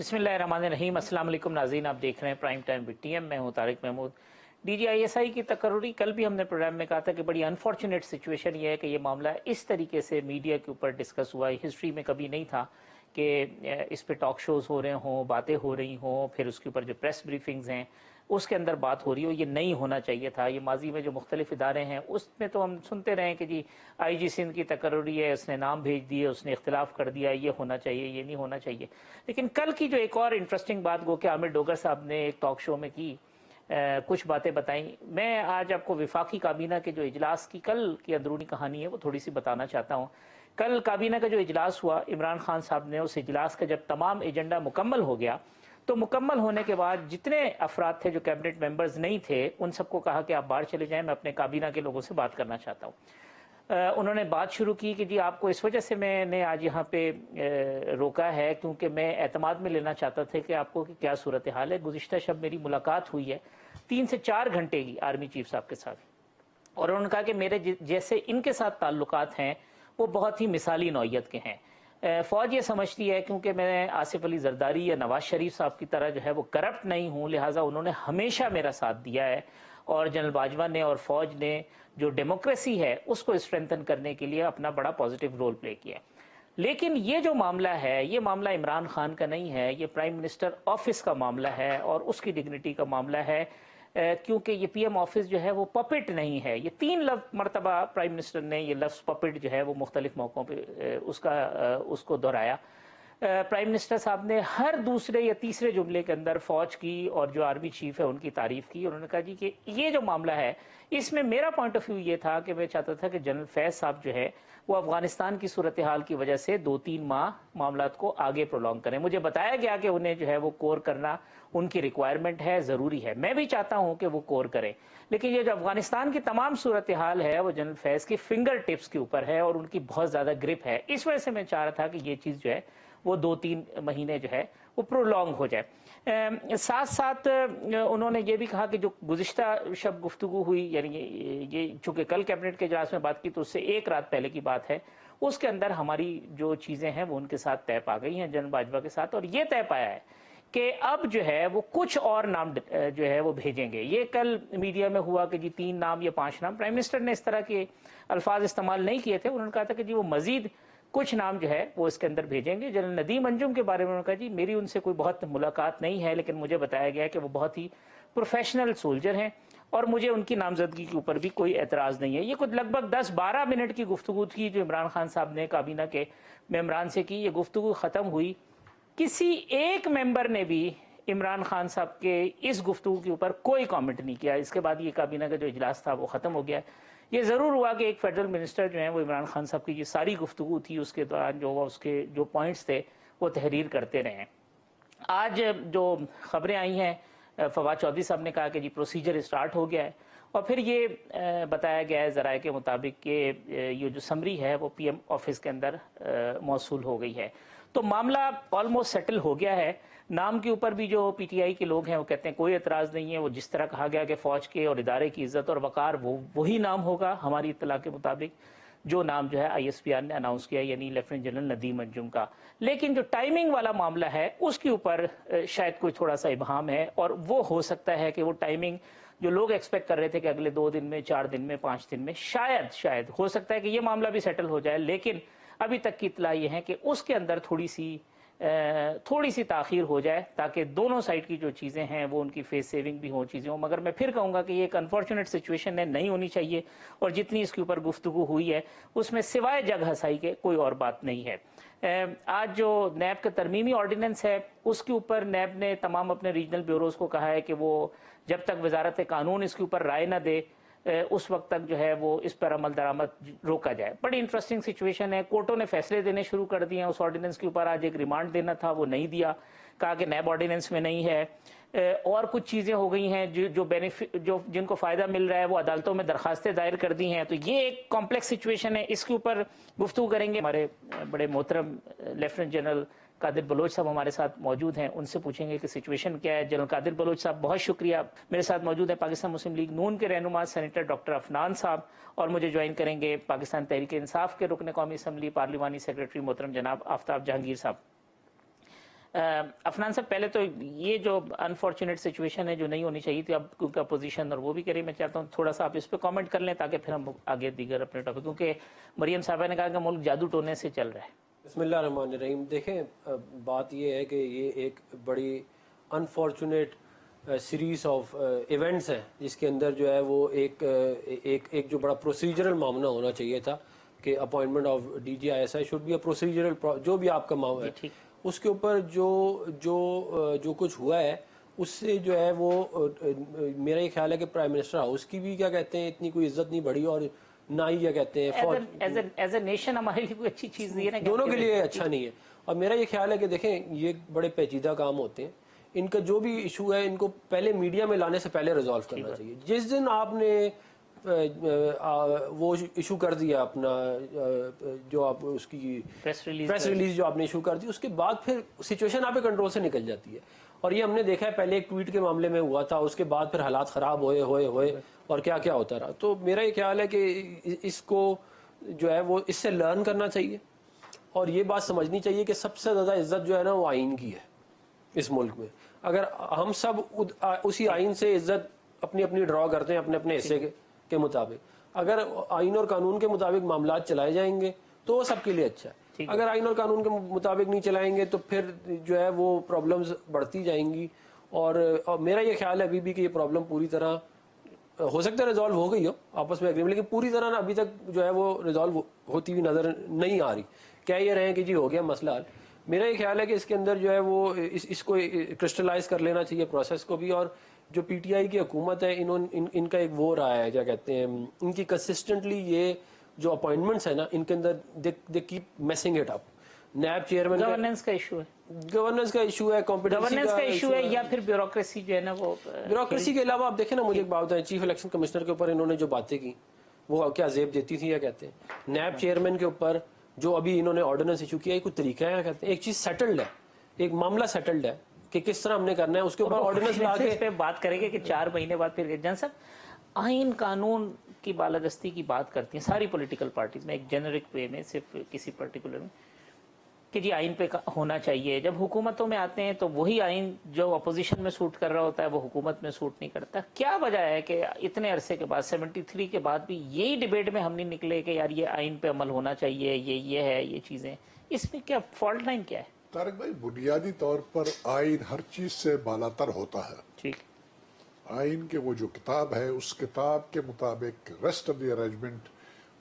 बिस्मिल्लाहिर्रहमानिर्रहीम। अस्सलाम वालेकुम नाज़रीन, आप देख रहे हैं प्राइम टाइम विद टीएम। मैं हूं तारिक महमूद। DGISI की तकर्री कल भी हमने प्रोग्राम में कहा था कि बड़ी अनफॉर्चुनेट सिचुएशन ये है कि ये मामला इस तरीके से मीडिया के ऊपर डिस्कस हुआ है। हिस्ट्री में कभी नहीं था कि इस पे टॉक शोज़ हो रहे हों, बातें हो रही हों, फिर उसके ऊपर जो प्रेस ब्रीफिंग्स हैं उसके अंदर बात हो रही हो। ये नहीं होना चाहिए था। ये माजी में जो मुख्तलिफ इदारे हैं उसमें तो हम सुनते रहे कि जी IG सिंध की तकर्री है, उसने नाम भेज दिए, उसने इख्तिलाफ कर दिया, ये होना चाहिए, ये नहीं होना चाहिए। लेकिन कल की जो एक और इंटरेस्टिंग बात गो कि आमिर डोगर साहब ने एक टॉक शो में की, कुछ बातें बताई। मैं आज आपको विफाकी काबीना के जो इजलास की कल की अंदरूनी कहानी है वो थोड़ी सी बताना चाहता हूँ। कल काबीना का जो इजलास हुआ, इमरान खान साहब ने उस इजलास का जब तमाम एजेंडा मुकम्मल हो गया तो मुकम्मल होने के बाद जितने अफराद थे जो कैबिनेट मेंबर्स नहीं थे उन सबको कहा कि आप बाहर चले जाएं, मैं अपने काबीना के लोगों से बात करना चाहता हूँ। उन्होंने बात शुरू की कि जी आपको इस वजह से मैंने आज यहाँ पे रोका है क्योंकि मैं एतमाद में लेना चाहता था कि आपको कि क्या सूरत हाल है। गुज़िश्ता शब मेरी मुलाकात हुई है 3 से 4 घंटे की आर्मी चीफ साहब के साथ, और उन्होंने कहा कि मेरे जैसे इनके साथ ताल्लुकात हैं वो बहुत ही मिसाली नौइयत के हैं। फ़ौज ये समझती है क्योंकि मैं आसिफ अली जरदारी या नवाज शरीफ साहब की तरह जो है वो करप्ट नहीं हूँ, लिहाजा उन्होंने हमेशा मेरा साथ दिया है और जनरल बाजवा ने और फ़ौज ने जो डेमोक्रेसी है उसको स्ट्रेंथन करने के लिए अपना बड़ा पॉजिटिव रोल प्ले किया। लेकिन ये जो मामला है ये मामला इमरान खान का नहीं है, ये प्राइम मिनिस्टर ऑफिस का मामला है और उसकी डिग्निटी का मामला है, क्योंकि ये PM ऑफिस जो है वो पपेट नहीं है। ये 3 मरतबा प्राइम मिनिस्टर ने ये लफ्ज़ पपेट जो है वो मुख्तलिफ मौक़ों पे उसको दोहराया। प्राइम मिनिस्टर साहब ने हर दूसरे या तीसरे जुमले के अंदर फ़ौज की और जो आर्मी चीफ है उनकी तारीफ़ की। उन्होंने कहा जी कि ये जो मामला है इसमें मेरा पॉइंट ऑफ व्यू ये था कि मैं चाहता था कि जनरल फैज़ साहब जो है वो अफ़गानिस्तान की सूरत हाल की वजह से 2-3 माह मामलात को आगे प्रोलॉन्ग करें। मुझे बताया गया कि उन्हें जो है वो कोर करना उनकी रिक्वायरमेंट है, ज़रूरी है, मैं भी चाहता हूँ कि वो कोर करें। लेकिन ये जो अफ़गानिस्तान की तमाम सूरत हाल है वो जनरल फैज़ की फिंगर टिप्स के ऊपर है और उनकी बहुत ज़्यादा ग्रिप है। इस वजह से मैं चाह रहा था कि ये चीज़ जो है वो 2-3 महीने जो है वो प्रोलॉन्ग हो जाए। साथ साथ उन्होंने ये भी कहा कि जो गुज़िश्ता शब गुफ्तगू हुई, यानी ये चूँकि कल कैबिनेट के इजलास में बात की तो उससे एक रात पहले की बात है, उसके अंदर हमारी जो चीज़ें हैं वो उनके साथ तय पा गई हैं जनरल बाजवा के साथ, और ये तय पाया है कि अब जो है वो कुछ और नाम जो है वो भेजेंगे। ये कल मीडिया में हुआ कि जी 3 नाम या 5 नाम, प्राइम मिनिस्टर ने इस तरह के अल्फाज इस्तेमाल नहीं किए थे। उन्होंने कहा था कि जी वो मजीद कुछ नाम जो है वो इसके अंदर भेजेंगे। जनरल नदीम अंजुम के बारे में उन्होंने कहा जी मेरी उनसे कोई बहुत मुलाकात नहीं है, लेकिन मुझे बताया गया कि वो बहुत ही प्रोफेशनल सोल्जर हैं और मुझे उनकी नामजदगी के ऊपर भी कोई एतराज़ नहीं है। ये कुछ लगभग 10-12 मिनट की गुफ्तगू थी जो इमरान खान साहब ने काबीना के मेम्बरान से की। ये गुफ्तगू ख़त्म हुई, किसी एक मेंबर ने भी इमरान खान साहब के इस गुफ्तगू के ऊपर कोई कमेंट नहीं किया। इसके बाद ये काबीना का जो इजलास था वो ख़त्म हो गया। ये ज़रूर हुआ कि एक फेडरल मिनिस्टर जो है वो इमरान खान साहब की ये सारी गुफ्तगू थी उसके दौरान जो हुआ उसके जो पॉइंट्स थे वो तहरीर करते रहे। आज जो खबरें आई हैं, फवाद चौधरी साहब ने कहा कि जी प्रोसीजर स्टार्ट हो गया है और फिर ये बताया गया है ज़राए के मुताबिक कि ये जो समरी है वो PM ऑफिस के अंदर मौसूल हो गई है। तो मामला ऑलमोस्ट सेटल हो गया है। नाम के ऊपर भी जो PTI के लोग हैं वो कहते हैं कोई एतराज़ नहीं है, वो जिस तरह कहा गया कि फ़ौज के और इदारे की इज़्ज़त और वक़ार वही नाम होगा हमारी इत्तला के मुताबिक जो नाम जो है ISPR ने अनाउंस किया, यानी लेफ्टिनेंट जनरल नदीम अंजुम का। लेकिन जो टाइमिंग वाला मामला है उसके ऊपर शायद कोई थोड़ा सा इबहाम है, और वो हो सकता है कि वो टाइमिंग जो लोग एक्सपेक्ट कर रहे थे कि अगले 2 दिन में, 4 दिन में, 5 दिन में शायद हो सकता है कि ये मामला भी सेटल हो जाए। लेकिन अभी तक की इत्तला ये है कि उसके अंदर थोड़ी सी ताख़ीर हो जाए ताकि दोनों साइड की जो चीज़ें हैं वो उनकी फेस सेविंग भी हो, चीज़ें हो। मगर मैं फिर कहूँगा कि ये एक अनफॉर्चुनेट सिचुएशन है, नहीं होनी चाहिए, और जितनी इसके ऊपर गुफ्तगू हुई है उसमें सिवाय जग हसाई के कोई और बात नहीं है। आज जो नैब का तरमीमी ऑर्डिनेंस है उसके ऊपर नैब ने तमाम अपने रीजनल ब्यूरोज़ को कहा है कि वो जब तक वजारत कानून इसके ऊपर राय न दे उस वक्त तक जो है वो इस पर अमल दरामद रोका जाए। बड़ी इंटरेस्टिंग सिचुएशन है। कोर्टों ने फैसले देने शुरू कर दिए हैं उस ऑर्डिनेंस के ऊपर। आज एक रिमांड देना था वो नहीं दिया, कहा कि नैब ऑर्डिनेंस में नहीं है। और कुछ चीज़ें हो गई हैं जो बेनिफिट जिनको फ़ायदा मिल रहा है वो अदालतों में दरखास्तें दायर कर दी हैं। तो ये एक कॉम्प्लेक्स सिचुएशन है, इसके ऊपर गुफ्तगू करेंगे। हमारे बड़े मोहतरम लेफ्टिनेंट जनरल कादिर बलोच साहब हमारे साथ मौजूद हैं, उनसे पूछेंगे कि सिचुएशन क्या है। जनरल कादिर बलोच साहब बहुत शुक्रिया। मेरे साथ मौजूद है पाकिस्तान मुस्लिम लीग नून के रहनुमा सेनेटर डॉक्टर अफनान साहब, और मुझे ज्वाइन करेंगे पाकिस्तान तहरीक इंसाफ के रुकन कौमी असम्बली पार्लिमानी सेक्रेटरी मोहतरम जनाब आफ्ताब जहांगीर साहब। अफनान साहब, पहले तो ये जो अनफॉर्चुनेट सिचुएशन है जो नहीं होनी चाहिए थी, अब क्योंकि अपोजिशन और वो भी करी, मैं चाहता हूँ थोड़ा सा आप इस पर कमेंट कर लें ताकि फिर हम आगे दीगर अपने टॉपिक, क्योंकि मरियम साहबा ने कहा कि मुल्क जादू टोने से चल रहा है। बिस्मिल्लाहिर्रहमानिर्रहीम। देखें, बात ये है कि ये एक बड़ी अनफॉर्चुनेट सीरीज ऑफ इवेंट्स हैं जिसके अंदर जो है वो एक जो बड़ा प्रोसीजरल मामला होना चाहिए था कि appointment of DGISI should be a procedural, जो भी आपका मामला है उसके ऊपर जो कुछ हुआ है उससे जो है वो मेरा ये ख्याल है कि प्राइम मिनिस्टर हाउस की भी क्या कहते हैं इतनी कोई इज्जत नहीं बढ़ी, और ना ही क्या कहते हैं एज ए नेशन हमारे लिए कोई अच्छी चीज नहीं है ना, दोनों के लिए अच्छा नहीं है। और मेरा ये ख्याल है कि देखें, ये बड़े पेचीदा काम होते हैं, इनका जो भी इशू है इनको पहले मीडिया में लाने से पहले रिजॉल्व करना चाहिए। जिस दिन आपने वो इशू कर दिया अपना जो आप उसकी प्रेस रिलीज जो आपने इशू कर दी, उसके बाद फिर सिचुएशन आप कंट्रोल से निकल जाती है। और ये हमने देखा है, पहले एक ट्वीट के मामले में हुआ था, उसके बाद फिर हालात खराब होए और क्या क्या होता रहा। तो मेरा ये ख्याल है कि इसको जो है वो इससे लर्न करना चाहिए, और ये बात समझनी चाहिए कि सबसे ज़्यादा इज्जत जो है ना वो आइन की है इस मुल्क में। अगर हम सब उसी आइन से इज्जत अपनी अपनी ड्रॉ करते हैं अपने अपने हिस्से के मुताबिक, अगर आइन और कानून के मुताबिक मामला चलाए जाएंगे तो वो सबके लिए अच्छा है। अगर आइन और कानून के मुताबिक नहीं चलाएंगे तो फिर जो है वो प्रॉब्लम्स बढ़ती जाएंगी। और मेरा ये ख्याल है अभी भी कि ये प्रॉब्लम पूरी तरह हो सकता है रिजॉल्व हो गई हो आपस में एग्रीमेंट, लेकिन पूरी तरह ना अभी तक जो है वो रिजॉल्व होती हुई नजर नहीं आ रही। कह ये रहे हैं कि जी हो गया मसला हल। मेरा ये ख्याल है कि इसके अंदर जो है वो इसको क्रिस्टलाइज कर लेना चाहिए प्रोसेस को भी। और जो PTI की हुकूमत है इनका एक वो रहा है क्या कहते हैं, इनकी कंसिस्टेंटली ये जो अपॉइंटमेंट्स है ना इनके अंदर they keep messing it up. नैब चेयरमैन गवर्नेंस का इशू है, गवर्नेंस का इशू है, गवर्नेंस का इशू है, या फिर ब्यूरोक्रेसी जो है ना वो। ब्यूरोक्रेसी के अलावा आप देखें ना, मुझे एक बात बताएं, चीफ इलेक्शन कमिश्नर के ऊपर इन्होंने जो बातें की वो क्या जेब देती थी या कहते हैं। नैब चेयरमैन के ऊपर जो अभी इन्होंने ऑर्डिनेंस इशू किया, कोई तरीका है कहते हैं, एक चीज सेटल्ड है, एक मामला सेटल्ड है कि किस तरह हमने करना है, उसके ऊपर ऑर्डिनेंस ला के बात करेंगे कि 4 महीने बाद फिर जन सब आइन कानून की बालादस्ती की बात करती हैं सारी पॉलिटिकल पार्टीज में, एक जेनरिक वे में, सिर्फ किसी पर्टिकुलर में, कि जी आइन पे होना चाहिए। जब हुकूमतों में आते हैं तो वही आइन जो अपोजिशन में सूट कर रहा होता है वो हुकूमत में सूट नहीं करता। क्या वजह है कि इतने अरसे के बाद 73 के बाद भी यही डिबेट में हम नहीं निकले कि यार ये आइन पे अमल होना चाहिए, ये है, ये चीजें, इसमें क्या फॉल्ट लाइन क्या है? तारिक भाई, बुनियादी तौर पर आइन हर चीज से बालातर होता है। ठीक, आइन के वो जो किताब है उस किताब के मुताबिक रेस्ट ऑफ द अरेंजमेंट,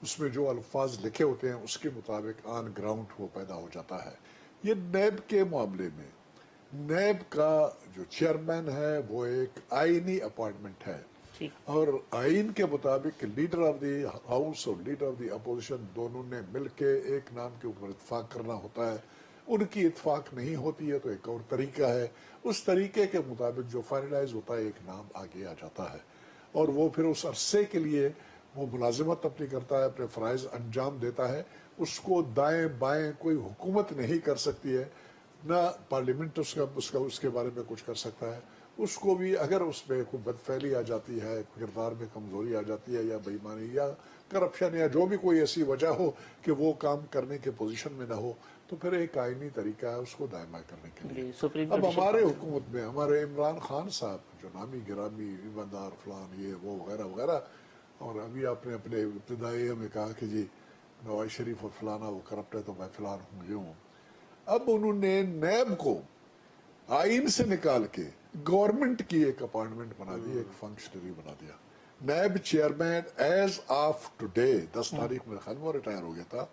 उसमें जो अल्फाज लिखे होते हैं उसके मुताबिक ऑन ग्राउंड वो पैदा हो जाता है। ये नैब के मामले में नैब का जो चेयरमैन है वो एक आइनी अपॉइंटमेंट है, और आइन के मुताबिक लीडर ऑफ द हाउस और लीडर ऑफ द अपोजिशन दोनों ने मिलके एक नाम के ऊपर इत्तेफाक करना होता है। उनकी इत्तेफाक नहीं होती है तो एक और तरीका है, उस तरीके के मुताबिक जो फाइनलाइज होता है एक नाम आगे आ जाता है, और वो फिर उस अरसे के लिए वो मुलाजिमत अपनी करता है, अपने फ़राइज़ अंजाम देता है। उसको दाएं बाएं कोई हुकूमत नहीं कर सकती है, ना पार्लियामेंट उसके बारे में कुछ कर सकता है। उसको भी अगर उसमें कोई बदफैली आ जाती है, किरदार में कमज़ोरी आ जाती है, या बेईमानी या करप्शन या जो भी कोई ऐसी वजह हो कि वो काम करने के पोजीशन में ना हो, तो फिर एक आइनी तरीका है उसको दाएं बाएं करने के लिए। अब हमारे हुकूमत में हमारे इमरान खान साहब जो नामी गिरामी ईमानदार फलान ये वो वगैरह वगैरह, और अभी आपने अपने इब्तिदाई में कहा कि जी नवाज शरीफ और फलाना वो करप्ट है तो मैं फलान हूँ ये हूँ। अब उन्होंने नैब को आइन से निकाल के गवर्नमेंट की एक अपॉइंटमेंट बना दी, एक फंक्शनरी बना दिया। नैब चेयरमैन एज ऑफ टुडे 10 तारीख में खत्म, रिटायर हो गया था,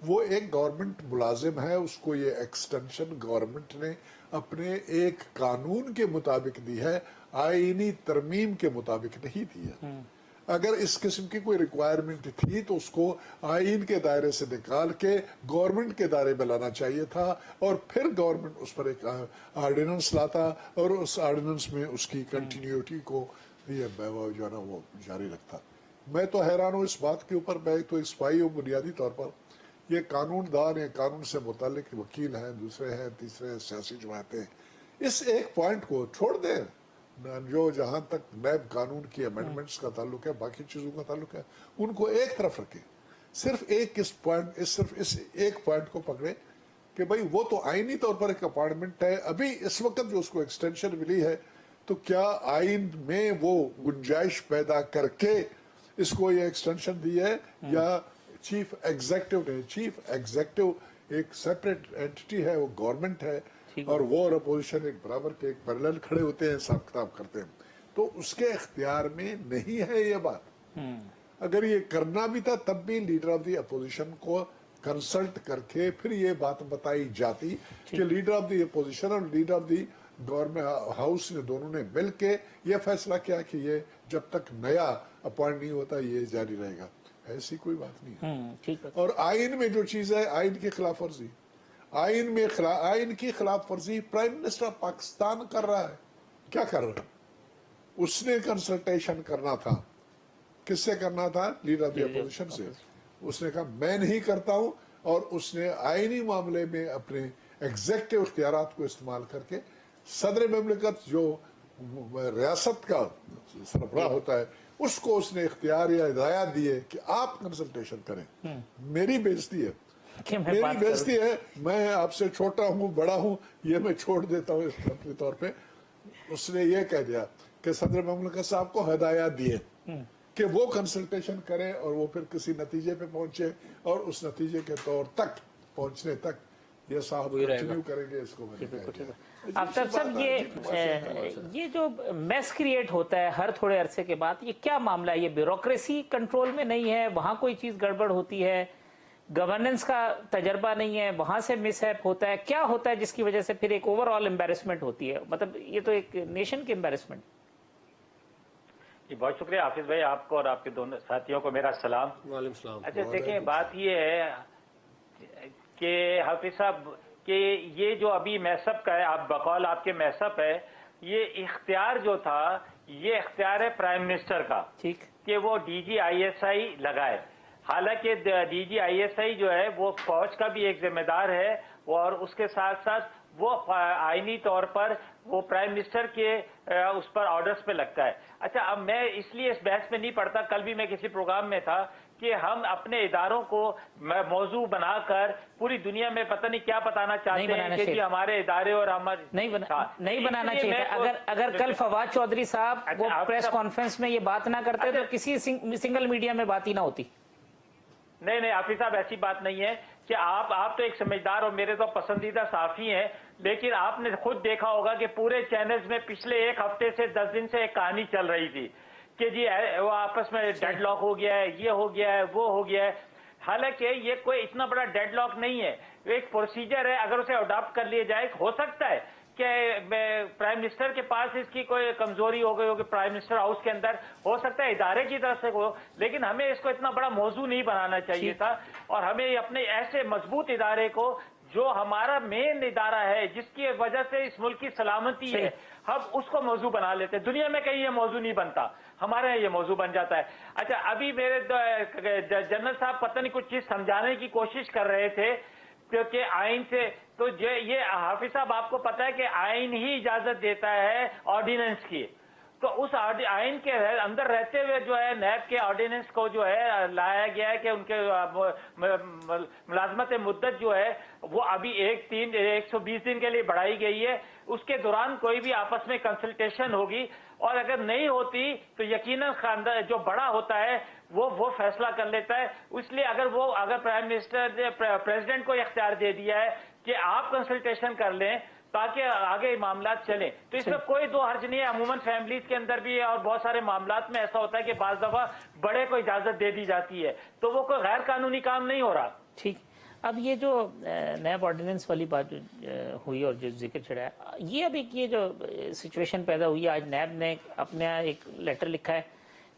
वो एक गवर्नमेंट मुलाजिम है। उसको ये एक्सटेंशन गवर्नमेंट ने अपने एक कानून के मुताबिक दी है, आईनी तरमीम के मुताबिक नहीं दी है। अगर इस किस्म की कोई रिक्वायरमेंट थी तो उसको आइन के दायरे से निकाल के गवर्नमेंट के दायरे में लाना चाहिए था, और फिर गवर्नमेंट उस पर एक ऑर्डिनेंस लाता और उस ऑर्डिनेंस में उसकी कंटिन्यूटी को ये जो है ना वो जारी रखता। मैं तो हैरान हूँ इस बात के ऊपर। मैं तो स्पाई हूँ बुनियादी तौर पर। ये कानूनदान है, कानून से मुतालिक वकील हैं, दूसरे हैं, तीसरे हैं, सियासी जमातें, इस एक पॉइंट को छोड़ दें जो जहां तक नैब कानून की अमेंडमेंट्स का ताल्लुक है, बाकी चीजों का ताल्लुक है, उनको एक तरफ रखें। सिर्फ इस एक पॉइंट को पकड़े कि भाई वो तो आईनी तौर पर एक अपार्टमेंट है, अभी इस वक्त जो उसको एक्सटेंशन मिली है, तो क्या आइन में वो गुंजाइश पैदा करके इसको ये एक्सटेंशन दी है, या चीफ एग्जेक्टिव ने, चीफ एग्जेक्टिव एक सेपरेट एंटिटी है, वो गवर्नमेंट है, और वो और अपोजिशन एक बराबर के, एक पैरेलल खड़े होते हैं, हिसाब किताब करते हैं, तो उसके इख्तियार में नहीं है ये बात। अगर ये करना भी था तब भी लीडर ऑफ द अपोजिशन को कंसल्ट करके फिर ये बात बताई जाती कि लीडर ऑफ द अपोजिशन और leader of the government house ने दोनों ने मिल के ये फैसला किया कि ये जब तक नया अपॉइंट नहीं होता ये जारी रहेगा। ऐसी कोई बात नहीं है। और आइन में जो चीज है, आइन की खिलाफ वर्जी, आइन की खिलाफ वर्जी प्राइम मिनिस्टर ऑफ पाकिस्तान कर रहा है। क्या कर रहा है? उसने कंसल्टेशन करना था, किससे करना था? लीडर ऑफ द अपोजिशन से। उसने कहा मैं नहीं करता हूं, और उसने आईनी मामले में अपने एग्जेक्टिव इख्तियारात को इस्तेमाल करके सदर ममलिकत जो रियासत का सरबराह होता है उसको उसने इख्तियार या हिदायत दी है कि आप कंसल्टेशन करें। मेरी बेइज्जती है, मेरी बेइज्जती है, मैं आपसे छोटा हूं बड़ा हूं ये मैं छोड़ देता हूं अपने तौर पे। उसने ये कह दिया कि सदर ममलिकत साहब को हिदायत दिए कि वो कंसल्टेशन करें और वो फिर किसी नतीजे पे पहुंचे, और उस नतीजे के तौर तक पहुंचने तक ये साहब कंटिन्यू करेंगे इसको। आफ्ताब साहब, ये जो मेस क्रिएट होता है हर थोड़े अरसे के बाद, ये क्या मामला है? ये ब्यूरोक्रेसी कंट्रोल में नहीं है, वहां कोई चीज गड़बड़ होती है, गवर्नेंस का तजर्बा नहीं है, वहां से मिसहैप होता है, क्या होता है जिसकी वजह से फिर एक ओवरऑल एम्बेरसमेंट होती है? मतलब ये तो एक नेशन की एम्बेरसमेंट। जी बहुत शुक्रिया हाफिज भाई, आपको और आपके दोनों साथियों को मेरा सलाम। वालेकुम सलाम। अच्छा देखिए, बात ये है कि हाफिज साहब कि ये जो अभी मैसअप का है, आप बकौल आपके मैसअप है, ये इख्तियार जो था ये इख्तियार है प्राइम मिनिस्टर का, ठीक, कि वो DGISI लगाए। हालांकि DGISI जो है वो फौज का भी एक जिम्मेदार है, और उसके साथ साथ वो आईनी तौर पर वो प्राइम मिनिस्टर के उस पर ऑर्डर्स पे लगता है। अच्छा, अब मैं इसलिए इस बहस में नहीं पड़ता, कल भी मैं किसी प्रोग्राम में था कि हम अपने इदारों को मौजू बनाकर पूरी दुनिया में पता नहीं क्या बताना चाहते हैं कि जी हमारे इदारे और हमारे नहीं बनाना चाहिए। अगर कल फवाद चौधरी साहब वो प्रेस कॉन्फ्रेंस में ये बात ना करते तो किसी सिंगल मीडिया में बात ही ना होती। नहीं हाफिज साहब, ऐसी बात नहीं है कि आप तो एक समझदार और मेरे तो पसंदीदा साफी हैं, लेकिन आपने खुद देखा होगा कि पूरे चैनल्स में पिछले एक हफ्ते से 10 दिन से एक कहानी चल रही थी कि जी वो आपस में डेडलॉक हो गया है, ये हो गया है, वो हो गया है। हालांकि ये कोई इतना बड़ा डेडलॉक नहीं है, एक प्रोसीजर है, अगर उसे अडॉप्ट कर लिया जाए हो सकता है कि प्राइम मिनिस्टर के पास इसकी कोई कमजोरी हो गई होगी, प्राइम मिनिस्टर हाउस के अंदर हो सकता है इदारे की तरफ से हो, लेकिन हमें इसको इतना बड़ा मौजू नहीं बनाना चाहिए था, और हमें अपने ऐसे मजबूत इदारे को जो हमारा मेन इदारा है जिसकी वजह से इस मुल्क की सलामती है, हम उसको मौजू बना लेते हैं। दुनिया में कहीं ये मौजू नहीं बनता, हमारे यहाँ ये मौजू बन जाता है। अच्छा, अभी मेरे जनरल साहब पता नहीं कुछ चीज समझाने की कोशिश कर रहे थे क्योंकि आइन से, तो ये हाफिज साहब आपको पता है कि आइन ही इजाजत देता है ऑर्डिनेंस की, तो उस आइन के अंदर रहते हुए जो है नैब के ऑर्डिनेंस को जो है लाया गया है कि उनके मुलाजमत मुद्दत जो है वो अभी 120 दिन के लिए बढ़ाई गई है। उसके दौरान कोई भी आपस में कंसल्टेशन होगी, और अगर नहीं होती तो यकीनन जो बड़ा होता है वो फैसला कर लेता है। इसलिए अगर प्राइम मिनिस्टर ने प्रेसिडेंट को इख्तियार दे दिया है कि आप कंसल्टेशन कर लें ताकि आगे मामला चले, तो इसमें कोई दो हर्ज नहीं है। अमूमन फैमिलीज के अंदर भी और बहुत सारे मामलात में ऐसा होता है कि बाज दफा बड़े को इजाजत दे दी जाती है, तो वो कोई गैर कानूनी काम नहीं हो रहा। ठीक, अब ये जो नैब ऑर्डिनेंस वाली बात हुई और जो जिक्र चढ़ा है, ये अब एक ये जो सिचुएशन पैदा हुई है, आज नैब ने अपना एक लेटर लिखा है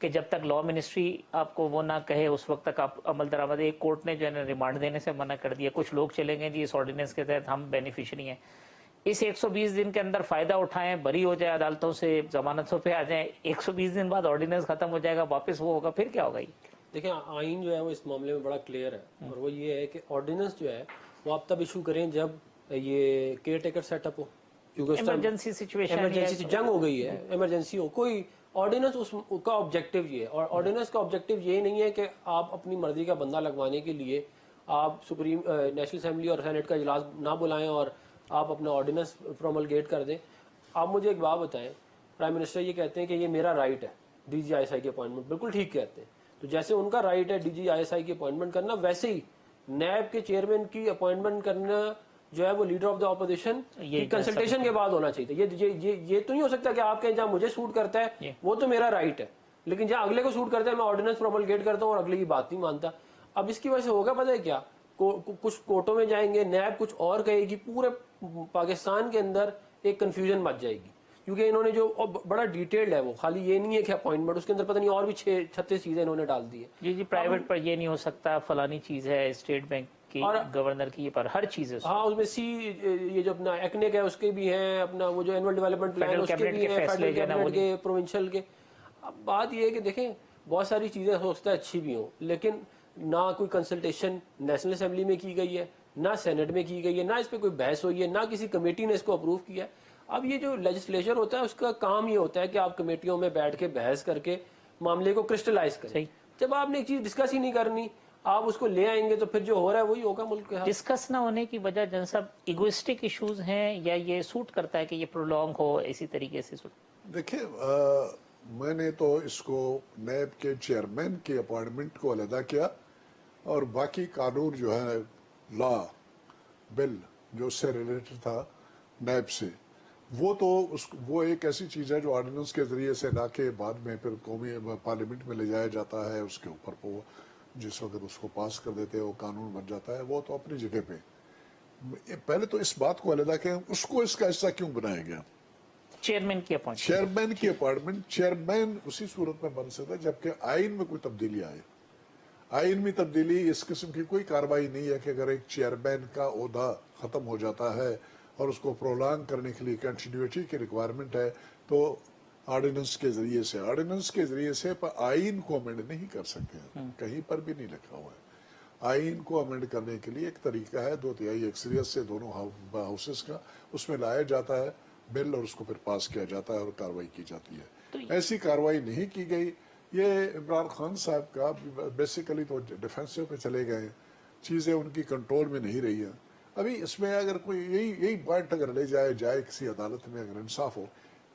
कि जब तक लॉ मिनिस्ट्री आपको वो ना कहे उस वक्त तक आप अमल दरामद, एक कोर्ट ने जो है रिमांड देने से मना कर दिया। कुछ लोग चले गए जी इस ऑर्डिनेंस के तहत हम बेनिफिशरी हैं, इस 120 दिन के अंदर फायदा उठाएं, बरी हो जाए अदालतों से, जमानतों पे आ जाएं, 120 दिन बाद ऑर्डिनेंस खत्म हो जाएगा, वापस वो होगा, फिर क्या होगा? देखिए, आइन जो है वो इस मामले में बड़ा क्लियर है, और वो ये है कि ऑर्डिनेंस जो है वो आप तब इशू करें जब ये केयर टेकर सेटअप हो, क्योंकि इमरजेंसी सिचुएशन, इमरजेंसी जंग हो गई है, इमरजेंसी हो, कोई ऑर्डिनेंस उसका ऑब्जेक्टिव ये है। और ऑर्डिनेंस का ऑब्जेक्टिव ये नहीं है कि आप अपनी मर्जी का बंदा लगवाने के लिए آپ سپریم نیشنل اسمبلی اور سینٹ کا اجلاس نہ بلائیں اور آپ اپنا آرڈیننس پروملگیٹ کر دیں. آپ مجھے ایک بات بتائیں, پرائم منسٹر یہ کہتے ہیں کہ یہ میرا رائٹ ہے D G I S I کی اپوائنٹمنٹ, بالکل ٹھیک کہتے ہیں. تو جیسے ان کا رائٹ ہے D G I S I کی اپوائنٹمنٹ کرنا, ویسے ہی نیب کے چیئرمین کی اپوائنٹمنٹ کرنا جو ہے وہ لیڈر آف دا اپوزیشن کی کنسلٹیشن کے بعد ہونا چاہیے. یہ تو نہیں ہو سکتا کہ آپ کہیں جہاں مجھے سوٹ کرتا ہے وہ تو میرا رائٹ ہے, لیکن جہاں اگلے کو سوٹ کرتا ہے میں آرڈیننس پروملگیٹ کرتا ہوں اور اگلے کی بات نہیں مانتا. اب اس کی وجہ سے ہوگا پتہ ہے کیا, کچھ کورٹوں میں جائیں گے, نیب کچھ اور کہے گی, پورے پاکستان کے اندر ایک کنفیوژن مچ جائے گی, کیونکہ انہوں نے جو بڑا ڈیٹیلڈ ہے, وہ خالی یہ نہیں ہے کہ اپوائنٹمنٹ, اس کے اندر پتہ نہیں اور بھی 36 چیزیں انہوں نے ڈال دی ہے. جی پرائیویٹ پر یہ نہیں ہو سکتا, فلانی چیز ہے اسٹیٹ بینک کی گورنر کی پر ہر چیز ہے. ہاں اس میں یہ جو اپنا ایکنک ہے اس کے بھی ہیں, اپنا وہ جو اینول ڈیولپمنٹ پلان اس کے بھی ہیں, فیڈرل کیبنٹ کے, پروونشل کے. اب بات یہ ہے کہ دیکھیں بہت ساری چیزیں ہو سکتا ہے اچھی بھی ہوں, لیکن نہ کوئی کنسلٹیشن نیشنل اسمبلی میں کی گئی ہے, نہ سینٹ میں کی گئی ہے, نہ اس پہ کوئی بحث ہوئی ہے, نہ کسی کمیٹی نے اس کو اپروو کیا ہے. اب یہ جو لیجسلیچر ہوتا ہے اس کا کام یہ ہوتا ہے کہ آپ کمیٹیوں میں بیٹھ کے بحث کر کے معاملے کو کرسٹلائز کریں. جب آپ نے ایک چیز ڈسکس ہی نہیں کرنی, آپ اس کو لے آئیں گے تو پھر جو ہو رہا ہے وہی ہوگا ملک کے. ڈسکس نہ ہونے کی وجہ جن سب ایگوئسٹک ایشوز ہیں یا یہ سوٹ کرتا ہے کہ یہ پرولونگ ہو اسی طریقے سے؟ دیکھیں میں نے تو اس کو نیب کے چیئرمین کی اپوائنٹمنٹ کو علیحدہ کیا, اور باقی قانون جو ہے لا بل جو اس سے ریلیٹڈ تھا نیب سے, وہ تو وہ ایک ایسی چیز ہے جو آرڈیننس کے ذریعے سے لا کے بعد میں پھر قومی پارلیمنٹ میں لے جایا جاتا ہے, اس کے اوپر وہ جس وقت اس کو پاس کر دیتے ہیں وہ قانون بن جاتا ہے. وہ تو اپنی جگہ پہ, پہلے تو اس بات کو علیحدہ کہ اس کو اس کا حصہ کیوں بنایا گیا. چیئرمین کی اپوائنٹمنٹ چیئرمین اسی صورت میں بن سکتا ہے جبکہ آئین میں کوئی تبدیلی آئے. آئین میں تبدیلی اس قسم کی کوئی کارروائی نہیں ہے کہ اگر ایک چیئرمین کا عہدہ ختم ہو جاتا ہے اور اس کو پرولانگ کرنے کے لیے کنٹینیوٹی کی ریکوائرمنٹ ہے تو آرڈیننس کے ذریعے سے آئین کو امینڈ نہیں کر سکتے ہیں. کہیں پر بھی نہیں لکھا ہوا ہے. آئین کو امینڈ کرنے کے لیے ایک طریقہ ہے 2/3 اکثریت سے دونوں ہاؤسز کا, اس میں لایا جاتا ہے بل اور اس کو پھر پاس کیا جاتا ہے اور کارروائی کی جاتی ہے. ایسی کارروائی نہیں کی گئی. یہ عمران خان صاحب کا بیسیکلی تو ڈیفینسو پہ چلے گئے, چیزیں ان کی کنٹرول میں نہیں رہی ہیں. ابھی اس میں اگر کوئی یہی پوائنٹ اگر لے جائے کسی عدالت میں, اگر انصاف ہو,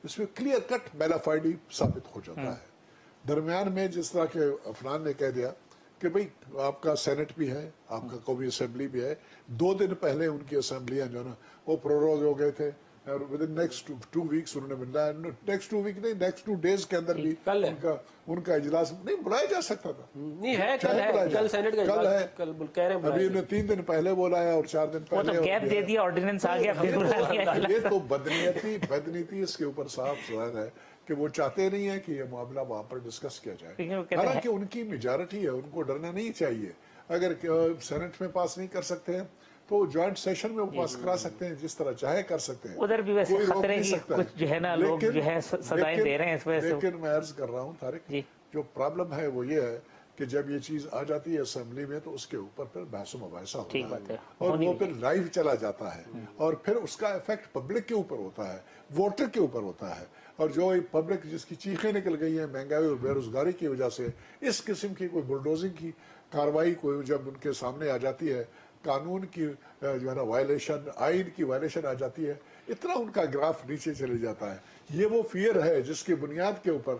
اس میں کلیئر کٹ میلافائڈی ثابت ہو جاتا ہے. درمیان میں جس طرح کے افنان نے کہہ دیا کہ بھئی آپ کا سینٹ بھی ہے, آپ کا قومی اسمبلی بھی ہے, 2 دن پہلے ان کی اسمبلیاں جو ہے نا وہ پروروگ ہو گئے تھے, اور ودن نیکسٹ 2 ویکس انہوں نے ملنا ہے. نیکسٹ 2 ویک نہیں, نیکسٹ 2 ڈیز کے اندر بھی ان کا اجلاس نہیں بلایا جا سکتا تھا. نہیں ہے, کل سینٹ کا کل ہے, کل کہہ رہے ہیں ابھی انہیں 3 دن پہلے بولایا اور 4 دن پہلے وہ تو گیپ دے دیا, آرڈیننس آ گیا. یہ تو بدنیتی اس کے اوپر صاف ظاہر ہے کہ وہ چاہتے نہیں ہیں کہ یہ معاملہ وہاں پر ڈسکس کیا جائے. حالانکہ ان کی میجارٹی ہے, ان کو ڈرنا نہیں چاہیے. اگر سینٹ میں پاس نہیں کر سکتے ہیں تو جوائنٹ سیشن میں وہ پاس کرا سکتے ہیں, جس طرح چاہے کر سکتے ہیں. ادھر بھی ویسے خطرے کی کچھ جو ہے نا لوگ جو ہے سزائیں دے رہے ہیں اس وجہ سے. لیکن میں عرض کر رہا ہوں طارق, جو پرابلم ہے وہ یہ ہے کہ جب یہ چیز آ جاتی ہے اسمبلی میں تو اس کے اوپر پھر بحث و مباحثہ ہوتا ہے اور وہ پھر لائیو چلا جاتا ہے, اور پھر اس کا ایفیکٹ پبلک کے اوپر ہوتا ہے, ووٹر کے اوپر ہوتا ہے. اور جو پبلک جس کی چیخیں نکل گئی ہیں مہنگائی اور بے روزگاری کی وجہ سے, اس قسم کی کوئی بلڈوزنگ کی کارروائی کوئی جب ان کے سامنے آ جاتی ہے, قانون کی جو ہے نا وائلیشن, آئین کی وائلیشن آ جاتی ہے, اتنا ان کا گراف نیچے چلے جاتا ہے. یہ وہ فیئر ہے جس کی بنیاد کے اوپر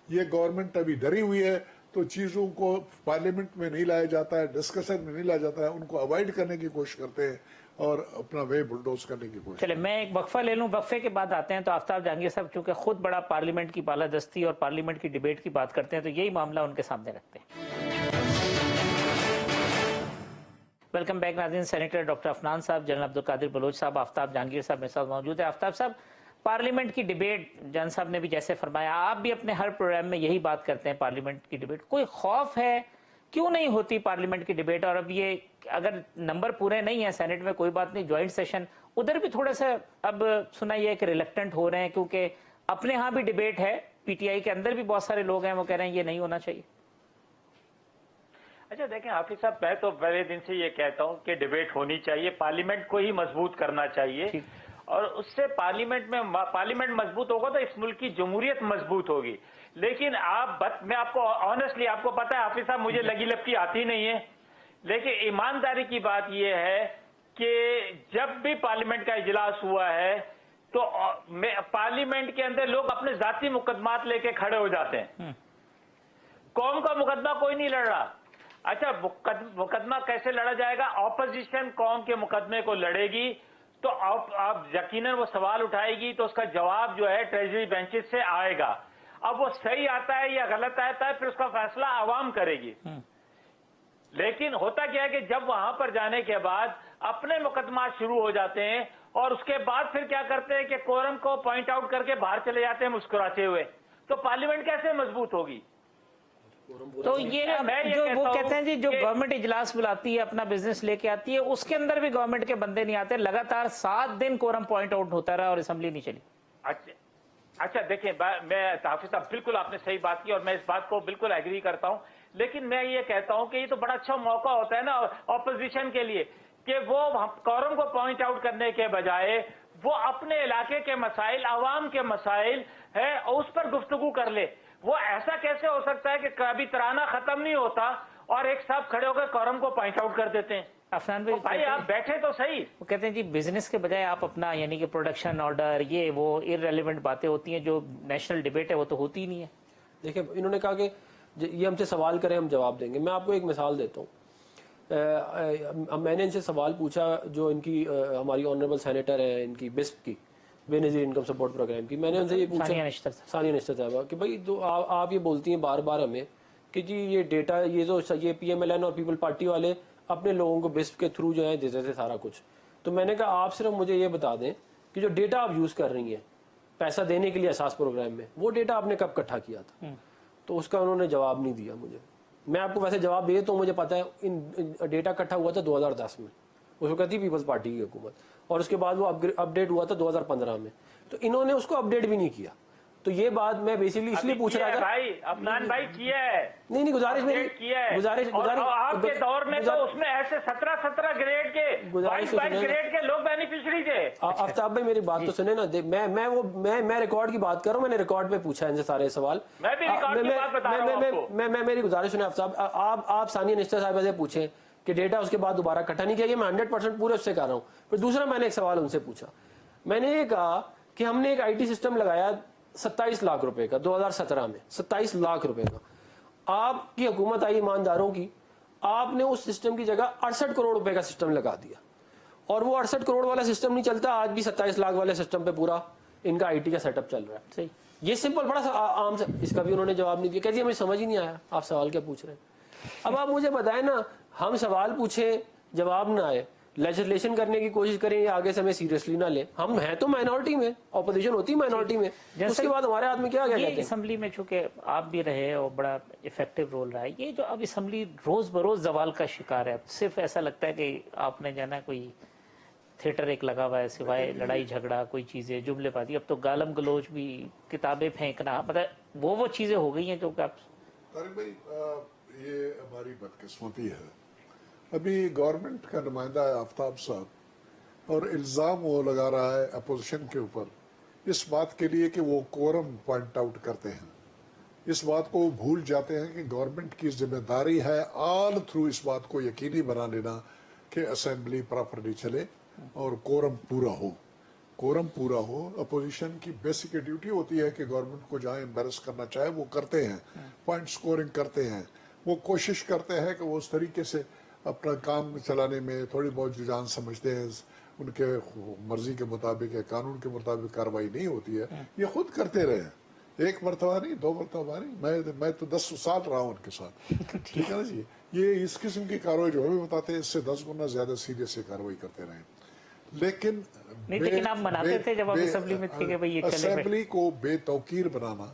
یہ گورنمنٹ ابھی ڈری ہوئی ہے, تو چیزوں کو پارلیمنٹ میں نہیں لایا جاتا ہے, ڈسکشن میں نہیں لایا جاتا ہے, ان کو اوائڈ کرنے کی کوشش کرتے ہیں اور اپنا وے بلڈوز کرنے کی کوشش. چلے میں ایک وقفہ لے لوں, وقفے کے بعد آتے ہیں. تو آفتاب جہانگیر صاحب چونکہ خود بڑا پارلیمنٹ کی بالادستی اور پارلیمنٹ کی ڈیبیٹ کی بات کرتے ہیں تو یہی معاملہ ان کے سامنے رکھتے ہیں. ویلکم بیک ناظرین. سینیٹر ڈاکٹر افنان صاحب, جنرل عبدالقادر بلوچ صاحب, آفتاب جہانگیر صاحب میرے ساتھ موجود ہے. آفتاب صاحب, پارلیمنٹ کی ڈیبیٹ, جان صاحب نے بھی جیسے فرمایا, آپ بھی اپنے ہر پروگرام میں یہی بات کرتے ہیں پارلیمنٹ کی ڈیبیٹ. کوئی خوف ہے, کیوں نہیں ہوتی پارلیمنٹ کی ڈیبیٹ؟ اور اب یہ اگر نمبر پورے نہیں ہیں سینٹ میں کوئی بات نہیں, جوائنٹ سیشن ادھر بھی تھوڑا سا اب سنا یہ ہے کہ ریلیکٹنٹ ہو رہے ہیں, کیونکہ اپنے ہاں بھی ڈیبیٹ ہے, پی ٹی آئی کے اندر بھی بہت سارے لوگ ہیں وہ کہہ رہے ہیں یہ نہیں ہونا چاہیے. اچھا دیکھیں حافظ صاحب, میں تو پہلے دن سے یہ کہتا ہوں کہ ڈیبیٹ ہونی چاہیے, پارلیمنٹ کو ہی مضبوط کرنا چاہیے, اور اس سے پارلیمنٹ مضبوط ہوگا تو اس ملک کی جمہوریت مضبوط ہوگی. لیکن میں آپ کو آنیسٹلی آپ کو پتا ہے حافظ صاحب, مجھے لگی لپٹی آتی نہیں ہے لیکن ایمانداری کی بات یہ ہے کہ جب بھی پارلیمنٹ کا اجلاس ہوا ہے تو پارلیمنٹ کے اندر لوگ اپنے ذاتی مقدمات لے کے کھڑے ہو جاتے ہیں. قوم کا مقدمہ کوئی نہیں لڑ رہا. اچھا مقدمہ کیسے لڑا جائے گا؟ اپوزیشن قوم کے مقدمے کو لڑے گی تو آپ یقیناً وہ سوال اٹھائے گی تو اس کا جواب جو ہے ٹریجری بینچز سے آئے گا. اب وہ صحیح آتا ہے یا غلط آتا ہے پھر اس کا فیصلہ عوام کرے گی. لیکن ہوتا کیا ہے کہ جب وہاں پر جانے کے بعد اپنے مقدمات شروع ہو جاتے ہیں اور اس کے بعد پھر کیا کرتے ہیں کہ کورم کو پوائنٹ آؤٹ کر کے باہر چلے جاتے ہیں مسکراتے ہوئے, تو پارلیمنٹ کیسے مضبوط ہوگی؟ تو یہ جو وہ کہتے ہیں جی جو گورنمنٹ اجلاس بلاتی ہے اپنا بزنس لے کے آتی ہے اس کے اندر بھی گورنمنٹ کے بندے نہیں آتے, لگاتار 7 دن کورم پوائنٹ آؤٹ ہوتا رہا اور اسمبلی نہیں چلی. اچھا دیکھیں, میں حافظ صاحب بالکل آپ نے صحیح بات کی اور میں اس بات کو بالکل ایگری کرتا ہوں, لیکن میں یہ کہتا ہوں کہ یہ تو بڑا اچھا موقع ہوتا ہے نا اپوزیشن کے لیے کہ وہ کورم کو پوائنٹ آؤٹ کرنے کے بجائے وہ اپنے علاقے کے مسائل, عوام کے مسائل ہے اس پر گفتگو کر لے. وہ ایسا کیسے ہو سکتا ہے کہ کبھی ترانہ ختم نہیں ہوتا اور ایک صاحب کھڑے ہو کر کورم کو پوائنٹ آؤٹ کر دیتے ہیں؟ عفنان بھائی آپ بیٹھے تو صحیح. وہ کہتے ہیں جی بزنس کے بجائے آپ اپنا یعنی کہ پروڈکشن آرڈر یہ وہ ارریلیونٹ باتیں ہوتی ہیں, جو نیشنل ڈیبیٹ ہے وہ تو ہوتی ہی نہیں ہے. دیکھیں انہوں نے کہا کہ یہ ہم سے سوال کریں ہم جواب دیں گے. میں آپ کو ایک مثال دیتا ہوں. میں نے ان سے سوال پوچھا جو ان کی ہماری آنریبل سینیٹر ہیں ان کی بسپ کی بے نظیر انکم سپورٹ پروگرام کی, میں نے ان سے یہ پوچھا ثانیہ نشتر صاحبہ کہ بھائی تو آپ یہ بولتی ہیں بار بار ہمیں کہ جی یہ ڈیٹا یہ پی ایم ایل این اور پیپل پارٹی والے اپنے لوگوں کو بسپ کے تھرو جو ہے دیتے تھے سارا کچھ. تو میں نے کہا آپ صرف مجھے یہ بتا دیں کہ جو ڈیٹا آپ یوز کر رہی ہیں پیسہ دینے کے لیے اساس پروگرام میں, وہ ڈیٹا آپ نے کب اکٹھا کیا تھا؟ تو اس کا انہوں نے جواب نہیں دیا مجھے. میں آپ کو ویسے جواب دے تو مجھے پتا ہے ان ڈیٹا اکٹھا ہوا تھا 2010 میں, اس وقت تھی پیپلز پارٹی کی حکومت, اور اس کے بعد وہ اپڈیٹ ہوا تھا 2015 میں. تو انہوں نے اس کو اپڈیٹ بھی نہیں کیا. تو یہ بات میں بیسیکلی اس لیے پوچھ رہا تھا. بھائی عفنان بھائی کیا ہے نہیں گزارش میری گزارش آپ کے دور میں تو اس میں ایسے 17 گریڈ کے 22 گریڈ کے لوگ بینیفیشری تھے. آفتاب بھائی میری بات تو سنیں نا, میں ریکارڈ کی بات کر رہا ہوں, میں نے ریکارڈ پہ پوچھا ان سے سارے سوال. میں بھی ریکارڈ کی بات بتا رہا ہوں آپ کو. میں میری گزارش سنیں آفتاب, آپ ثانیہ نشتر صاحبہ سے پوچھیں کہ ڈیٹا اس کے بعد دوبارہ اکٹھا نہیں کیا. یہ میں 100% پورے اس سے کر رہا ہوں. پھر دوسرا میں نے ایک سوال ان سے پوچھا, میں نے یہ کہا کہ ہم نے ایک آئی ٹی سسٹم لگایا 27 لاکھ روپے کا 2017 میں, 27 لاکھ روپے کا. آپ کی حکومت آئی ایمانداروں کی, آپ نے اس سسٹم کی جگہ 68 کروڑ روپے کا سسٹم لگا دیا, اور وہ 68 کروڑ والا سسٹم نہیں چلتا. آج بھی 27 لاکھ والے سسٹم پہ پورا ان کا آئی ٹی کا سیٹ اپ چل رہا ہے. صحیح, یہ سمپل بڑا سا عام سے, اس کا بھی انہوں نے جواب نہیں دیا. کہتی ہمیں سمجھ ہی نہیں آیا آپ سوال کیا پوچھ رہے ہیں. اب آپ مجھے بتائیں نا, ہم سوال پوچھیں جواب نہ آئے, لیجسلیشن کرنے کی کوشش کریں یا آگے سے ہمیں سیریسلی نہ لیں. ہم ہیں تو مائنورٹی میں, اپوزیشن ہوتی ہے مائنورٹی میں, اس کے بعد ہمارے ہاتھ میں کیا کہتے ہیں. اسمبلی میں چونکہ آپ بھی رہے اور بڑا افیکٹو رول رہا ہے, یہ جو اب اسمبلی روز بروز زوال کا شکار ہے. صرف ایسا لگتا ہے کہ آپ نے جانا کوئی تھیٹر ایک لگا ہوا ہے, سوائے لڑائی جھگڑا کوئی چیزیں جملے بازی. اب تو گالم گلوچ بھی, کتابیں پھینکنا, مطلب وہ چیزیں ہو گئی ہیں جو کہ آپ. طارق بھائی یہ ہماری بدقسمتی ہے. ابھی گورنمنٹ کا نمائندہ ہے آفتاب صاحب, اور الزام وہ لگا رہا ہے اپوزیشن کے اوپر اس بات کے لیے کہ وہ کورم پوائنٹ آؤٹ کرتے ہیں. اس بات کو بھول جاتے ہیں کہ گورنمنٹ کی ذمہ داری ہے آل تھرو اس بات کو یقینی بنا لینا کہ اسمبلی پراپرلی چلے اور کورم پورا ہو. کورم پورا ہو. اپوزیشن کی بیسک ڈیوٹی ہوتی ہے کہ گورنمنٹ کو جہاں امبیرس کرنا چاہے وہ کرتے ہیں, پوائنٹ سکورنگ کرتے ہیں, وہ کوشش کرتے ہیں کہ وہ اس طریقے سے اپنا کام چلانے میں تھوڑی بہت جو جان سمجھتے ہیں, ان کے مرضی کے مطابق یا قانون کے مطابق کاروائی نہیں ہوتی ہے. یہ خود کرتے رہے ہیں, ایک مرتبہ نہیں, 2 مرتبہ نہیں, میں تو 10 سال رہا ہوں ان کے ساتھ. ٹھیک ہے نا جی. یہ اس قسم کی کاروائی جو ہمیں بتاتے ہیں اس سے 10 گنا زیادہ سیریس سے کاروائی کرتے رہے. لیکن آپ مناتے تھے جب آپ اسمبلی میں تھے کہ بھئی یہ چلے. اسمبلی کو بے توقیر بنانا,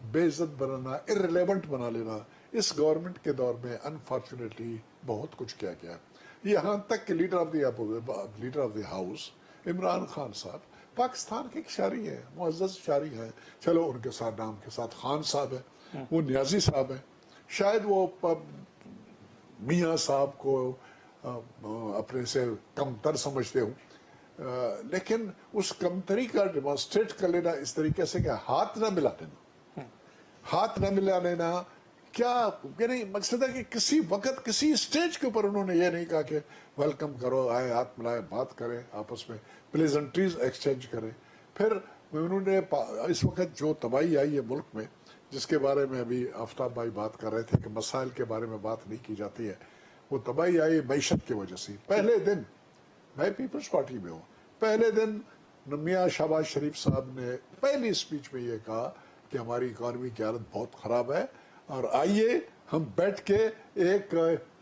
بے عزت بنانا, ارریلیونٹ بنا لینا اس گورنمنٹ کے دور میں انفارچونیٹلی بہت کچھ کیا گیا. یہاں تک کہ leader of the house Imran Khan صاحب پاکستان کے ایک شاعری ہیں, معزز شاعری ہیں. چلو ان کے ساتھ نام کے ساتھ خان صاحب ہے, وہ نیازی صاحب ہیں, شاید وہ میاں صاحب کو اپنے سے کم تر سمجھتے ہوں, لیکن اس کمتری کا ڈیمانسٹریٹ کر لینا اس طریقے سے کہ ہاتھ نہ ملا لینا क्या यानी मकसद है कि किसी वक्त किसी स्टेज के ऊपर उन्होंने ये नहीं कहा कि वेलकम करो, आए हाथ मिलाए, बात करें, आपस में प्लेजेंट्रीज एक्सचेंज करें। फिर उन्होंने इस वक्त जो तबाही आई है मुल्क में, जिसके बारे में अभी आफ्ताब भाई बात कर रहे थे कि मसाइल के बारे में बात नहीं की जाती है, वो तबाही आई मैशत की वजह से। पहले दिन मैं पीपल्स पार्टी में हूँ, पहले दिन मियां शहबाज शरीफ साहब ने पहली स्पीच में ये कहा कि हमारी इकॉनमी की हालत बहुत ख़राब है और आइए हम बैठ के एक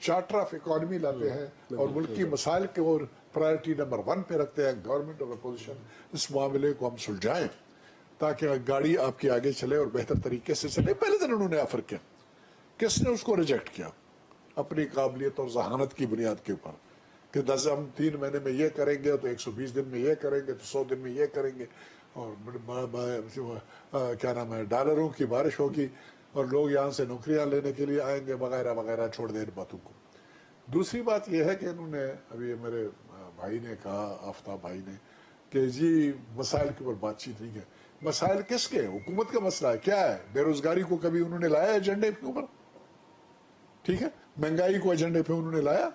चार्टर ऑफ इकॉनमी लाते हैं और मुल्क की मसाइल के और प्रायोरिटी नंबर 1 पे रखते हैं, गवर्नमेंट और अपोजिशन, इस मामले को हम सुलझाएं ताकि गाड़ी आपकी आगे चले और बेहतर तरीके से चले। पहले दिन उन्होंने ऑफर किया, किसने उसको रिजेक्ट किया? अपनी काबिलियत और जहानत की बुनियाद के ऊपर कि 10 हम 3 महीने में ये करेंगे तो 120 दिन में ये करेंगे तो 100 दिन में ये करेंगे और क्या नाम है डॉलरों की बारिश होगी और लोग यहाँ से नौकरियां लेने के लिए आएंगे वगैरह वगैरह। छोड़ दें इन बातों को। दूसरी बात यह है कि इन्होंने अभी मेरे भाई ने कहा, आफ्ताब भाई ने, कि जी मसाइल के ऊपर बातचीत नहीं है। मसाइल किसके? हुकूमत का मसला है। क्या है? बेरोजगारी को कभी उन्होंने लाया एजेंडे के ऊपर? ठीक है, महंगाई को एजेंडे पे उन्होंने लाया।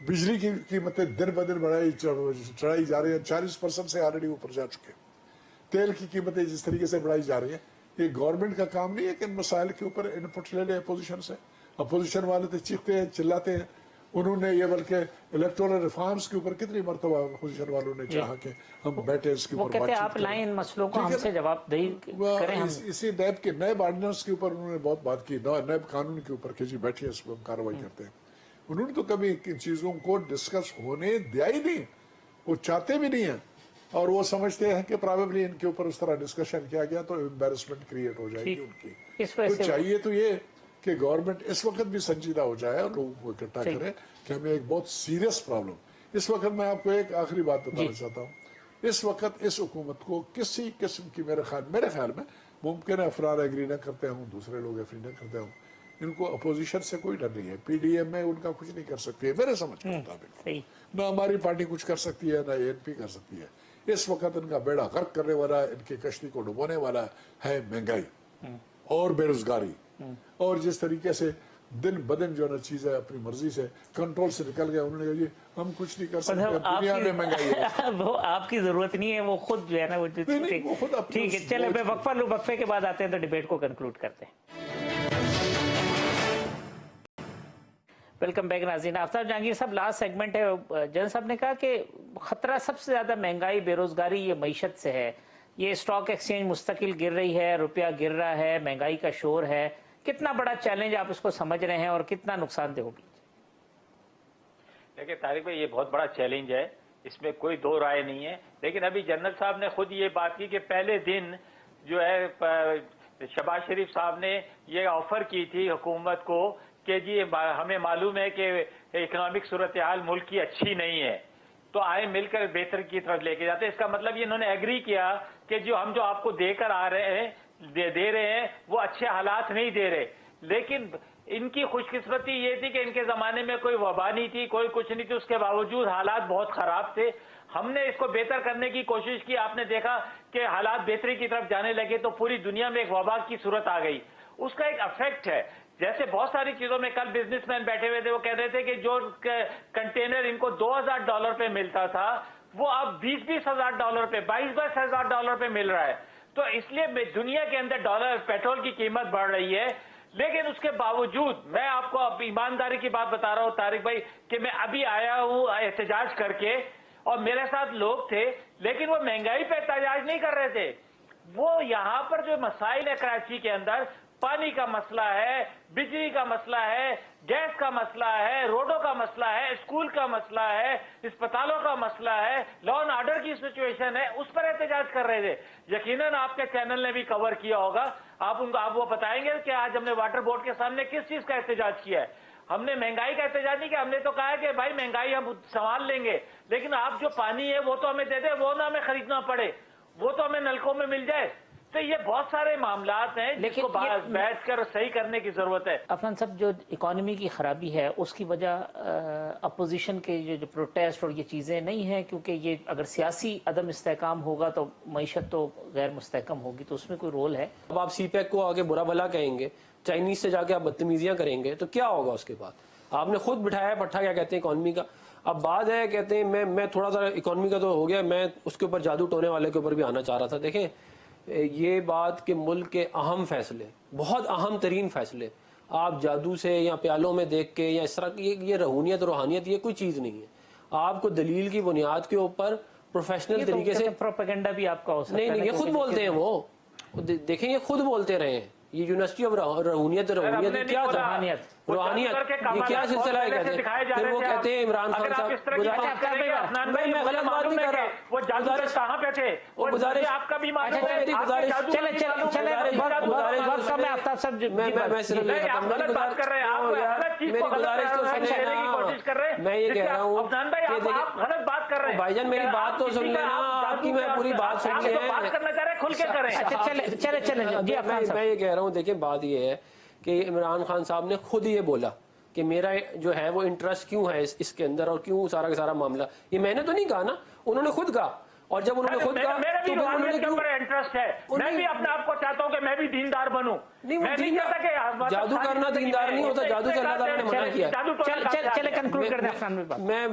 बिजली की कीमतें दिन ब दिन चढ़ाई जा रही है, 40% से ऑलरेडी ऊपर जा चुके हैं। तेल की कीमतें जिस तरीके से बढ़ाई जा रही है, ये गवर्नमेंट का काम नहीं है कि इन मसाइल के ऊपर इनपुट ले ले अपोजिशन से। अपोजिशन वाले तो चीखते हैं, चिल्लाते हैं। उन्होंने ये बल्कि इलेक्टोरल रिफॉर्म्स के ऊपर कितनी मरतबा अपोजिशन वालों ने चाहा कि हम बैठे इसके ऊपर बातचीत आप लाएं इन मसलों को, हमसे जवाबदेही करें। इसी नैब के नैब ऑर्डिनेंस के ऊपर उन्होंने बहुत बात की, नैब कानून के ऊपर कि जी बैठिए इस पर हम कार्रवाई करते हैं। उन्होंने तो कभी इन चीजों को डिस्कस होने दिया ही नहीं, वो चाहते भी नहीं है और वो समझते हैं कि प्रोबेबली इनके ऊपर उस तरह डिस्कशन किया गया तो एम्बैरेसमेंट क्रिएट हो जाएगी उनकी। तो चाहिए तो ये कि गवर्नमेंट इस वक्त भी संजीदा हो जाए और लोगों को इकट्ठा करे कि हमें एक बहुत सीरियस प्रॉब्लम। इस वक्त मैं आपको एक आखिरी बात बताना चाहता हूँ, इस वक्त इस हुकूमत को किसी किस्म की मेरे ख्याल में मुमकिन है अफराद एग्री न करते हूँ, दूसरे लोग एग्री न करते हूँ, इनको अपोजिशन से कोई डर नहीं है। पीडीएम में उनका कुछ नहीं कर सकती है मेरे समझ के मुताबिक, ना हमारी पार्टी कुछ कर सकती है ना एएनपी कर सकती है। इस वक्त इनका बेड़ा गर्क करने वाला, इनकी कश्ती को डुबोने वाला है महंगाई और बेरोजगारी। और जिस तरीके से दिन बदन जो है चीजें अपनी मर्जी से कंट्रोल से निकल गया, उन्होंने कहा जी हम कुछ नहीं कर सकते, दुनिया में महंगाई है। वो आपकी जरूरत नहीं है, वो खुद जो है ना वो ठीक है। चले मैं वक्फा लूं, वक्फे के बाद आते हैं तो डिबेट को कंक्लूड करते हैं। वेलकम बैक नाज़रीन। आफ्ताब जहांगीर साहब, लास्ट सेगमेंट है। जन साहब ने कहा कि खतरा सबसे ज्यादा महंगाई, बेरोजगारी, ये मईशत से है। ये स्टॉक एक्सचेंज मुस्तकिल गिर रही है, रुपया गिर रहा है, महंगाई का शोर है। कितना बड़ा चैलेंज आप इसको समझ रहे हैं और कितना नुकसानदेह होगी? देखिए तारिक भाई, ये बहुत बड़ा चैलेंज है, इसमें कोई दो राय नहीं है। लेकिन अभी जनरल साहब ने खुद ये बात की कि पहले दिन जो है शहबाज शरीफ साहब ने ये ऑफर की थी हुकूमत को कि जी हमें मालूम है कि इकोनॉमिक सूरत हाल मुल्क की अच्छी नहीं है, तो आए मिलकर बेहतर की तरफ लेके जाते। इसका मतलब ये इन्होंने एग्री किया कि जो हम जो आपको देकर आ रहे हैं दे रहे हैं वो अच्छे हालात नहीं दे रहे। लेकिन इनकी खुशकिस्मती ये थी कि इनके जमाने में कोई वबा नहीं थी, कोई कुछ नहीं थी, उसके बावजूद हालात बहुत खराब थे। हमने इसको बेहतर करने की कोशिश की, आपने देखा कि हालात बेहतरी की तरफ जाने लगे तो पूरी दुनिया में एक वबा की सूरत आ गई। उसका एक इफेक्ट है। जैसे बहुत सारी चीजों में कल बिजनेसमैन बैठे हुए थे, वो कह रहे थे कि जो कंटेनर इनको $2,000 पे मिलता था वो अब $20,000 पे, $22,000 पे मिल रहा है। तो इसलिए दुनिया के अंदर डॉलर पेट्रोल की कीमत बढ़ रही है। लेकिन उसके बावजूद मैं आपको अब ईमानदारी की बात बता रहा हूं तारिक भाई कि मैं अभी आया हूं एहतजाज करके और मेरे साथ लोग थे, लेकिन वो महंगाई पे एहतजाज नहीं कर रहे थे। वो यहां पर जो मसाइल है कराची के अंदर, पानी का मसला है, बिजली का मसला है, गैस का मसला है, रोडों का मसला है, स्कूल का मसला है, अस्पतालों का मसला है, लॉ एंड ऑर्डर की सिचुएशन है, उस पर एहतजाज कर रहे थे। यकीनन आपके चैनल ने भी कवर किया होगा, आप वो बताएंगे कि आज हमने वाटर बोर्ड के सामने किस चीज का एहतजाज किया है। हमने महंगाई का एहतजाज नहीं किया, हमने तो कहा है कि भाई महंगाई हम संभाल लेंगे, लेकिन आप जो पानी है वो तो हमें दे दे, वो ना हमें खरीदना पड़े, वो तो हमें नलकों में मिल जाए। तो ये बहुत सारे मामलात हैं जिसको बैठ कर सही करने की जरूरत है। अफनान साहब, जो इकोनॉमी की खराबी है उसकी वजह अपोजिशन के जो प्रोटेस्ट और ये चीज़ें नहीं हैं, क्योंकि ये अगर सियासी अदम इस्तेहकाम होगा तो मईशत तो गैर मुस्तहकम होगी, तो उसमें कोई रोल है? अब आप सीपैक को आगे बुरा भला कहेंगे, चाइनीज से जाके आप बदतमीजियां करेंगे तो क्या होगा उसके बाद? आपने खुद बिठाया पट्टा, क्या कहते हैं इकोनॉमी का। अब बात है, कहते हैं मैं थोड़ा सा इकोनॉमी का तो हो गया, मैं उसके ऊपर जादू टोने वाले के ऊपर भी आना चाह रहा था। देखें, ये बात कि मुल्क के अहम फैसले, बहुत अहम तरीन फैसले आप जादू से या प्यालों में देख के या इस तरह ये रूहानियत रूहानियत ये कोई चीज़ नहीं है। आपको दलील की बुनियाद के ऊपर प्रोफेशनल तरीके से प्रोपेगेंडा भी आपका हो सकता है। नहीं, ये खुद बोलते हैं वो देखें, ये खुद बोलते रहे हैं। ये यूनिवर्सिटी ऑफ रूहानियत क्या रूहानियत ये क्या सिलसिला है? कहते हैं फिर वो कहते हैं इमरान खान साहब, मैं गलत बात नहीं कर रहा, वो गुजारिश कहाँ पे थे, वो गुजारिश आपका भी मालूम है, चले आफ्ताब साहब, मैं सिर्फ गलत बात कर रहे हैं आप, गलत चीज को गुजारिश तो करने की कोशिश कर रहे हैं। मैं ये कह रहा हूँ अफनान भाई, आप गलत बात कर रहे हैं। भाईजान मेरी बात तो सुन लेना, आपकी मैं पूरी बात सुन ली है। बात करना चाह रहे हैं, खुल के करें। मैं ये कह रहा हूँ, देखिए बात ये है कि इमरान खान साहब ने खुद ये बोला कि मेरा जो है वो इंटरेस्ट क्यों है इसके अंदर और क्यों सारा का सारा मामला, ये मैंने तो नहीं कहा ना, उन्होंने खुद कहा। और जब उन्होंने खुद कहा मेरा भी तो रूहानियत के ऊपर इंटरेस्ट है, मैं भी अपने आप को चाहता हूँ कि मैं भी दीनदार बनूं। नहीं, वो जादू करना दीनदार नहीं होता, जादू से अल्लाह ताला ने मना किया। चले कंक्लूड कर दें।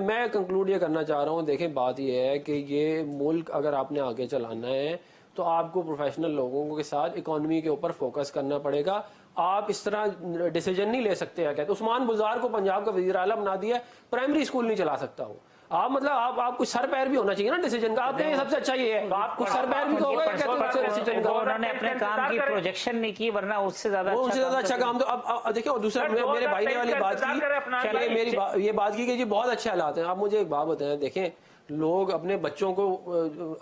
मैं कंक्लूड ये करना चाह रहा हूँ, देखें बात ये है कि ये मुल्क अगर आपने आगे चलाना है तो आपको प्रोफेशनल लोगों के साथ इकोनॉमी के ऊपर फोकस करना पड़ेगा। आप इस तरह डिसीजन नहीं ले सकते हैं। कहते उस्मान बुज़ार को पंजाब का वज़ीर आला बना दिया, प्राइमरी स्कूल नहीं चला सकता हूँ। आप मतलब आप कुछ सर पैर भी होना चाहिए ना डिसीजन का। आपके सबसे अच्छा ये है, कुछ सर पैर भी तो होगा डिसीजन का। उन्होंने अपने काम की प्रोजेक्शन नहीं की, वरना उससे ज्यादा अच्छा काम तो अब देखिए। और दूसरा मेरे भाई ने वाली बात की, मेरी ये बात की कि जी बहुत अच्छे हालात हैं। आप मुझे एक बात बताएं, देखें लोग अपने बच्चों को